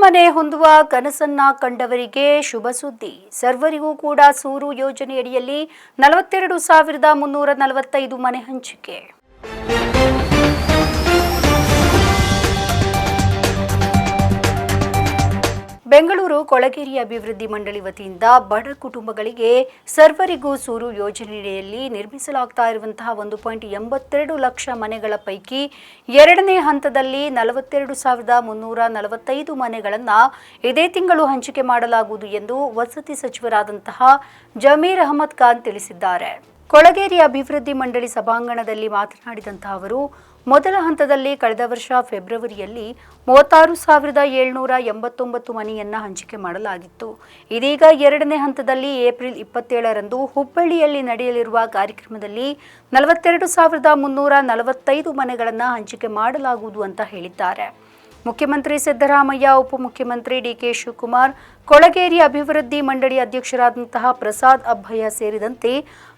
ಮನೆ ಹೊಂದುವ ಕನಸನ್ನ ಕಂಡವರಿಗೆ ಶುಭ ಸುದ್ದಿ. ಸರ್ವರಿಗೂ ಕೂಡ ಸೂರು ಯೋಜನೆಯಡಿಯಲ್ಲಿ 42,345 ಮನೆ ಹಂಚಿಕೆ. ಬೆಂಗಳೂರು ಕೊಳಗೇರಿ ಅಭಿವೃದ್ಧಿ ಮಂಡಳಿ ವತಿಯಿಂದ ಬಡ ಕುಟುಂಬಗಳಿಗೆ ಸರ್ವರಿಗೂ ಸೂರು ಯೋಜನೆಯಡಿಯಲ್ಲಿ ನಿರ್ಮಿಸಲಾಗ್ತಾ ಇರುವಂತಹ 1.82 ಲಕ್ಷ ಮನೆಗಳ ಪೈಕಿ ಎರಡನೇ ಹಂತದಲ್ಲಿ 42,345 ಮನೆಗಳನ್ನು ಇದೇ ತಿಂಗಳು ಹಂಚಿಕೆ ಮಾಡಲಾಗುವುದು ಎಂದು ವಸತಿ ಸಚಿವರಾದಂತಹ ಜಮೀರ್ ಅಹಮದ್ ಖಾನ್ ತಿಳಿಸಿದ್ದಾರೆ. ಕೊಳಗೇರಿ ಅಭಿವೃದ್ಧಿ ಮಂಡಳಿ ಸಭಾಂಗಣದಲ್ಲಿ ಮಾತನಾಡಿದಂತಹ ಅವರು, ಮೊದಲ ಹಂತದಲ್ಲಿ ಕಳೆದ ವರ್ಷ ಫೆಬ್ರವರಿಯಲ್ಲಿ 36,789 ಮನೆಯನ್ನು ಹಂಚಿಕೆ ಮಾಡಲಾಗಿತ್ತು. ಇದೀಗ ಎರಡನೇ ಹಂತದಲ್ಲಿ ಏಪ್ರಿಲ್ 27ರಂದು ಹುಬ್ಬಳ್ಳಿಯಲ್ಲಿ ನಡೆಯಲಿರುವ ಕಾರ್ಯಕ್ರಮದಲ್ಲಿ 42,345 ಮನೆಗಳನ್ನು ಹಂಚಿಕೆ ಮಾಡಲಾಗುವುದು ಅಂತ ಹೇಳಿದ್ದಾರೆ. ಮುಖ್ಯಮಂತ್ರಿ ಸಿದ್ದರಾಮಯ್ಯ, ಉಪಮುಖ್ಯಮಂತ್ರಿ ಡಿಕೆ ಶಿವಕುಮಾರ್, ಕೊಳಗೇರಿ ಅಭಿವೃದ್ಧಿ ಮಂಡಳಿ ಅಧ್ಯಕ್ಷರಾದಂತಹ ಪ್ರಸಾದ್ ಅಬ್ಬಯ್ಯ ಸೇರಿದಂತೆ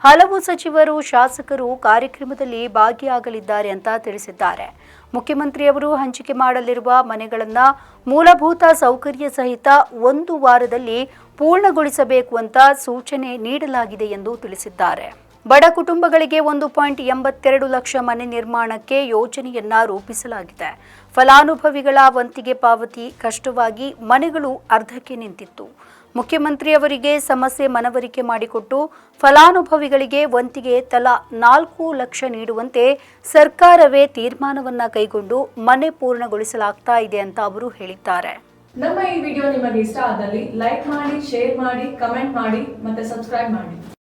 ಹಲವು ಸಚಿವರು, ಶಾಸಕರು ಕಾರ್ಯಕ್ರಮದಲ್ಲಿ ಭಾಗಿಯಾಗಲಿದ್ದಾರೆ ಅಂತ ತಿಳಿಸಿದ್ದಾರೆ. ಮುಖ್ಯಮಂತ್ರಿಯವರು ಹಂಚಿಕೆ ಮಾಡಲಿರುವ ಮನೆಗಳನ್ನು ಮೂಲಭೂತ ಸೌಕರ್ಯ ಸಹಿತ 1 ವಾರದಲ್ಲಿ ಪೂರ್ಣಗೊಳಿಸಬೇಕು ಅಂತ ಸೂಚನೆ ನೀಡಲಾಗಿದೆ ಎಂದು ತಿಳಿಸಿದ್ದಾರೆ. ಬಡ ಕುಟುಂಬಗಳಿಗೆ 1.82 ಲಕ್ಷ ಮನೆ ನಿರ್ಮಾಣಕ್ಕೆ ಯೋಜನೆಯನ್ನ ರೂಪಿಸಲಾಗಿದೆ. ಫಲಾನುಭವಿಗಳ ವಂತಿಗೆ ಪಾವತಿ ಕಷ್ಟವಾಗಿ ಮನೆಗಳು ಅರ್ಧಕ್ಕೆ ನಿಂತಿತ್ತು. ಮುಖ್ಯಮಂತ್ರಿಯವರಿಗೆ ಸಮಸ್ಯೆ ಮನವರಿಕೆ ಮಾಡಿಕೊಟ್ಟು ಫಲಾನುಭವಿಗಳಿಗೆ ವಂತಿಗೆ ತಲಾ 4 ಲಕ್ಷ ನೀಡುವಂತೆ ಸರ್ಕಾರವೇ ತೀರ್ಮಾನವನ್ನ ಕೈಗೊಂಡು ಮನೆ ಪೂರ್ಣಗೊಳಿಸಲಾಗ್ತಾ ಇದೆ ಅಂತ ಅವರು ಹೇಳಿದ್ದಾರೆ. ನಮ್ಮ ಈ ವಿಡಿಯೋ ನಿಮಗೆ ಇಷ್ಟ ಆದಲ್ಲಿ ಲೈಕ್ ಮಾಡಿ, ಶೇರ್ ಮಾಡಿ, ಕಮೆಂಟ್ ಮಾಡಿ ಮತ್ತೆ ಸಬ್ಸ್ಕ್ರೈಬ್ ಮಾಡಿ.